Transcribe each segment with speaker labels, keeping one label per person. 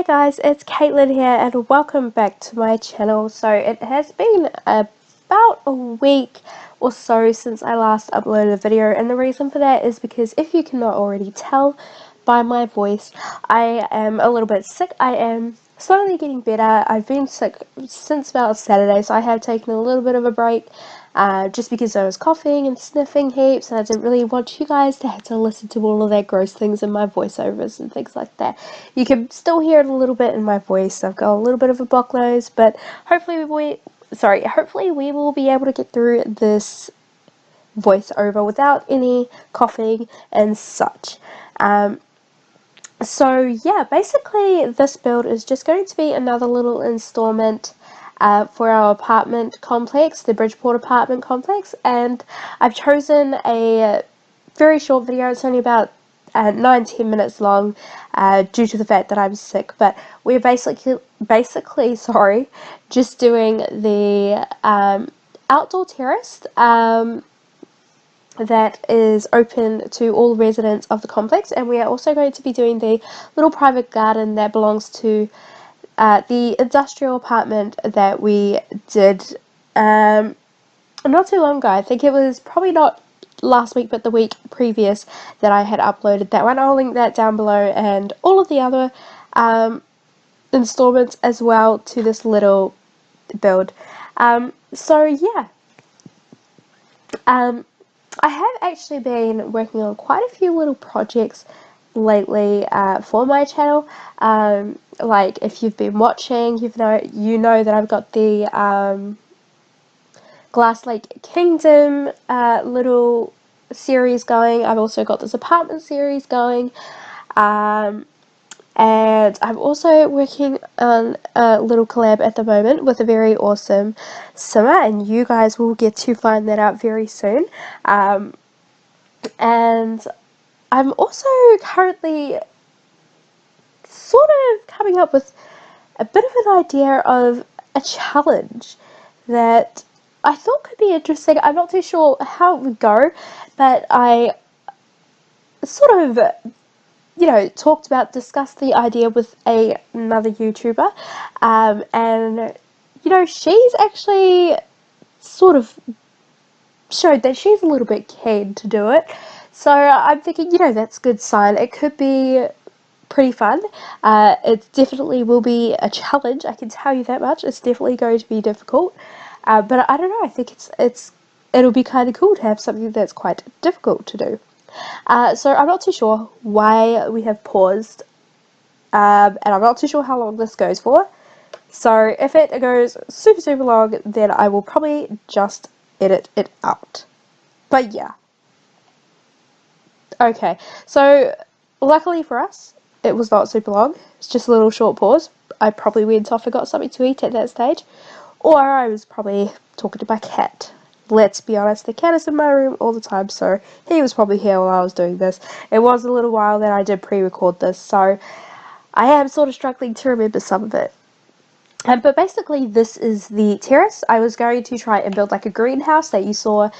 Speaker 1: guys, it's Caitlin here and welcome back to my channel. So it has been about a week or so since I last uploaded a video, and the reason for that is because if you cannot already tell by my voice, I am a little bit sick. I am slowly getting better. I've been sick since about Saturday, so I have taken a little bit of a break. Just because I was coughing and sniffing heaps, and I didn't really want you guys to have to listen to all of that gross things in my voiceovers and things like that. You can still hear it a little bit in my voice. I've got a little bit of a blocked nose, but hopefully we will be able to get through this voiceover without any coughing and such. So yeah, basically this build is just going to be another little installment for our apartment complex, the Bridgeport Apartment Complex, and I've chosen a very short video. It's only about 9-10 minutes long due to the fact that I'm sick, but we're basically just doing the outdoor terrace that is open to all residents of the complex, and we are also going to be doing the little private garden that belongs to the industrial apartment that we did not too long ago. I think it was probably not last week but the week previous that I had uploaded that one. I'll link that down below, and all of the other installments as well to this little build. So yeah, I have actually been working on quite a few little projects lately for my channel. Like if you've been watching, you know that I've got the Glass Lake Kingdom little series going. I've also got this apartment series going, and I'm also working on a little collab at the moment with a very awesome simmer, and you guys will get to find that out very soon. And I'm also currently sort of coming up with a bit of an idea of a challenge that I thought could be interesting. I'm not too sure how it would go, but I sort of, discussed the idea with another YouTuber, and, she's actually sort of showed that she's a little bit keen to do it. So I'm thinking, that's a good sign. It could be pretty fun. It definitely will be a challenge, I can tell you that much. It's definitely going to be difficult. But I don't know, I think it'll be kind of cool to have something that's quite difficult to do. So I'm not too sure why we have paused, and I'm not too sure how long this goes for. So if it goes super long, then I will probably just edit it out. But yeah. Okay, so luckily for us, it was not super long. It's just a little short pause. I probably went off and got something to eat at that stage. Or I was probably talking to my cat. Let's be honest, the cat is in my room all the time, so he was probably here while I was doing this. It was a little while that I did pre-record this, so I am sort of struggling to remember some of it. But basically, this is the terrace. I was going to try and build like a greenhouse that you saw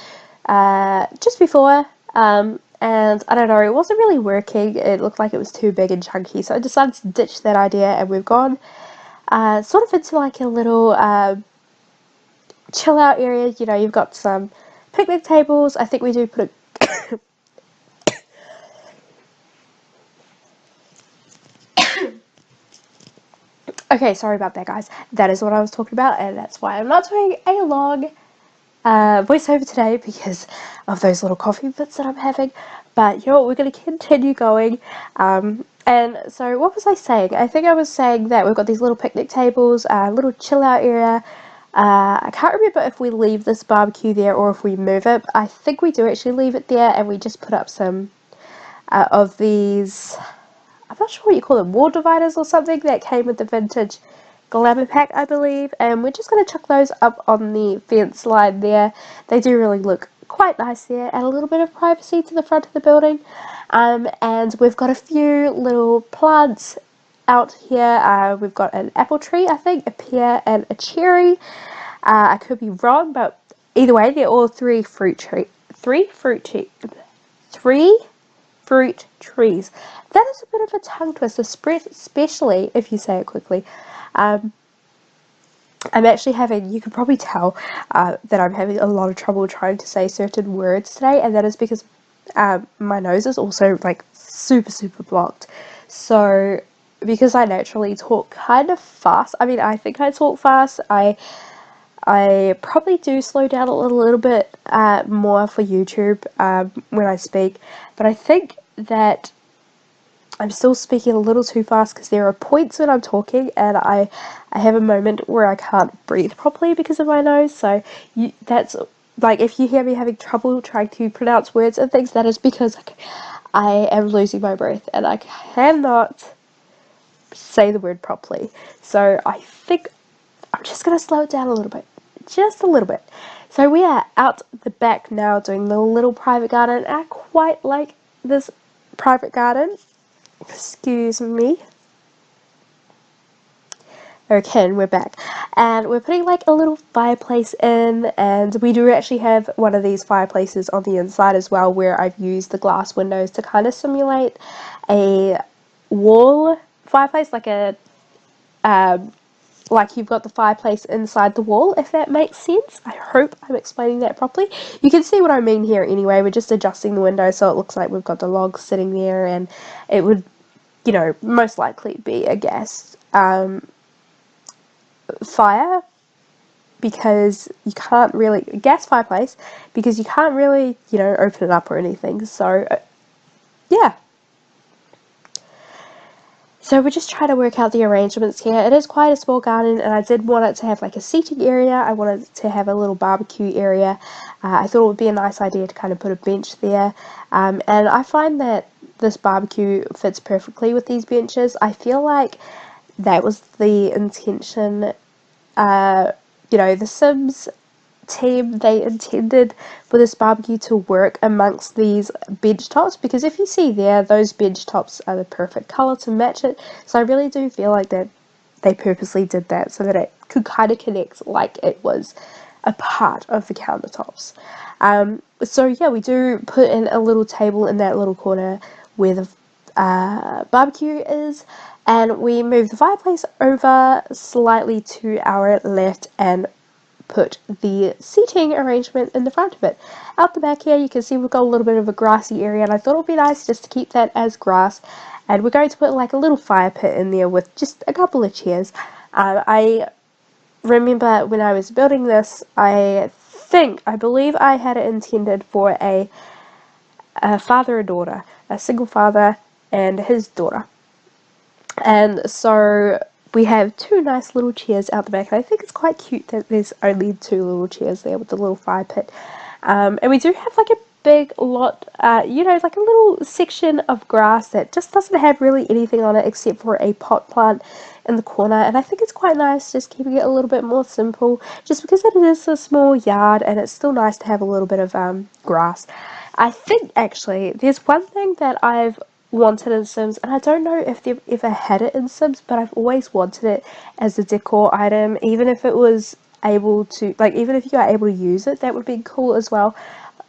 Speaker 1: just before, and I don't know, it wasn't really working. It looked like it was too big and chunky, so I decided to ditch that idea, and we've gone sort of into like a little chill out area. You've got some picnic tables. I think we do put a okay, sorry about that, guys. That is what I was talking about, and that's why I'm not doing a long voiceover today, because of those little coffee fits that I'm having. But you know what, we're going to continue going. And so what was I saying? I think I was saying that we've got these little picnic tables, a little chill out area. I can't remember if we leave this barbecue there or if we move it. I think we do actually leave it there, and we just put up some of these, I'm not sure what you call them, wall dividers or something that came with the vintage glamour pack, I believe, and we're just going to chuck those up on the fence line there. They do really look quite nice there, add a little bit of privacy to the front of the building. And we've got a few little plants out here. We've got an apple tree, I think, a pear and a cherry. I could be wrong, but either way, they're all three fruit trees. fruit trees. That is a bit of a tongue twister, especially if you say it quickly. I'm actually having, you can probably tell that I'm having a lot of trouble trying to say certain words today, and that is because my nose is also like super blocked. So because I naturally talk kind of fast, I mean, I think I talk fast, I probably do slow down a little bit more for YouTube when I speak, but I think that I'm still speaking a little too fast because there are points when I'm talking and I have a moment where I can't breathe properly because of my nose. So that's like, if you hear me having trouble trying to pronounce words and things, that is because like, I am losing my breath and I cannot say the word properly. So I think I'm just going to slow it down a little bit. Just a little bit. So we are out the back now doing the little private garden. And I quite like this private garden. Excuse me. Okay, and we're back. And we're putting like a little fireplace in, and we do actually have one of these fireplaces on the inside as well, where I've used the glass windows to kind of simulate a wall fireplace, like a like you've got the fireplace inside the wall, if that makes sense. I hope I'm explaining that properly. You can see what I mean here anyway. We're just adjusting the window so it looks like we've got the logs sitting there, and it would, you know, most likely be a gas fire, because you can't really, gas fireplace, because you can't really, you know, open it up or anything. So yeah. So we're just trying to work out the arrangements here. It is quite a small garden, and I did want it to have like a seating area. I wanted it to have a little barbecue area. I thought it would be a nice idea to kind of put a bench there. And I find that this barbecue fits perfectly with these benches. I feel like that was the intention. You know, the Sims team, they intended for this barbecue to work amongst these bench tops, because if you see there, those bench tops are the perfect color to match it. So I really do feel like that they purposely did that so that it could kind of connect like it was a part of the countertops. So yeah, we do put in a little table in that little corner where the barbecue is, and we move the fireplace over slightly to our left and put the seating arrangement in the front of it. Out the back here, you can see we've got a little bit of a grassy area, and I thought it would be nice just to keep that as grass. And we're going to put like a little fire pit in there with just a couple of chairs. I remember when I was building this, I believe I had it intended for a father and daughter, a single father and his daughter. And so we have two nice little chairs out the back, and I think it's quite cute that there's only two little chairs there with the little fire pit. And we do have like a big lot, you know, like a little section of grass that just doesn't have really anything on it except for a pot plant in the corner, and I think it's quite nice just keeping it a little bit more simple, just because it is a small yard and it's still nice to have a little bit of grass. I think actually there's one thing that I've wanted in Sims, and I don't know if they've ever had it in Sims, but I've always wanted it as a decor item, even if it was able to, like, even if you are able to use it, that would be cool as well.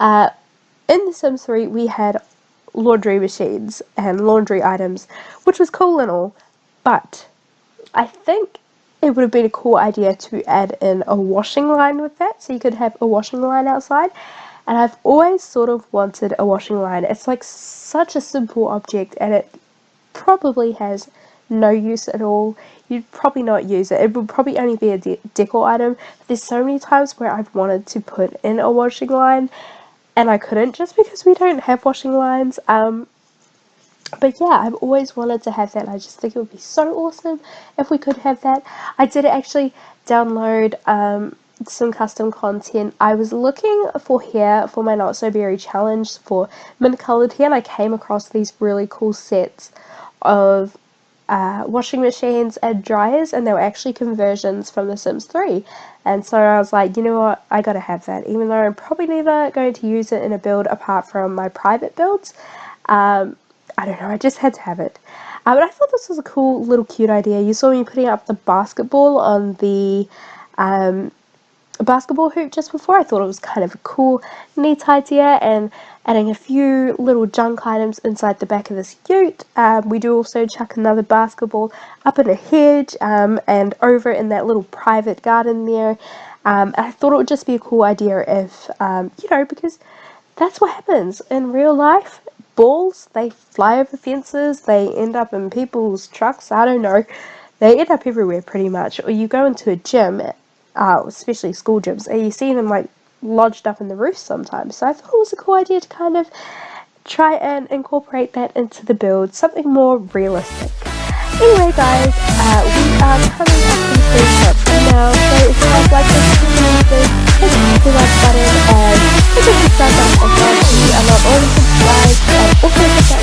Speaker 1: In The Sims 3, we had laundry machines and laundry items, which was cool and all, but I think it would have been a cool idea to add in a washing line with that, so you could have a washing line outside. And I've always sort of wanted a washing line. It's like such a simple object, and it probably has no use at all. You'd probably not use it. It would probably only be a decor item. But there's so many times where I've wanted to put in a washing line, and I couldn't just because we don't have washing lines. But yeah, I've always wanted to have that, and I just think it would be so awesome if we could have that. I did actually download some custom content. I was looking for hair for my Not So Berry challenge for mint colored hair, and I came across these really cool sets of washing machines and dryers, and they were actually conversions from The Sims 3. And so I was like, you know what, I gotta have that, even though I'm probably never going to use it in a build apart from my private builds. I don't know, I just had to have it. But I thought this was a cool little cute idea. You saw me putting up the basketball on the a basketball hoop just before. I thought it was kind of a cool, neat idea, and adding a few little junk items inside the back of this ute. We do also chuck another basketball up in a hedge and over in that little private garden there. I thought it would just be a cool idea if, because that's what happens in real life. Balls, they fly over fences, they end up in people's trucks, I don't know. They end up everywhere pretty much. Or you go into a gym, especially school gyms, and you see them like lodged up in the roof sometimes. So I thought it was a cool idea to kind of try and incorporate that into the build, something more realistic. Anyway guys, we are coming up to the shop now, so if you guys like this video, hit the like button and hit the thumbs up as well if you are not already subscribed, and also hit that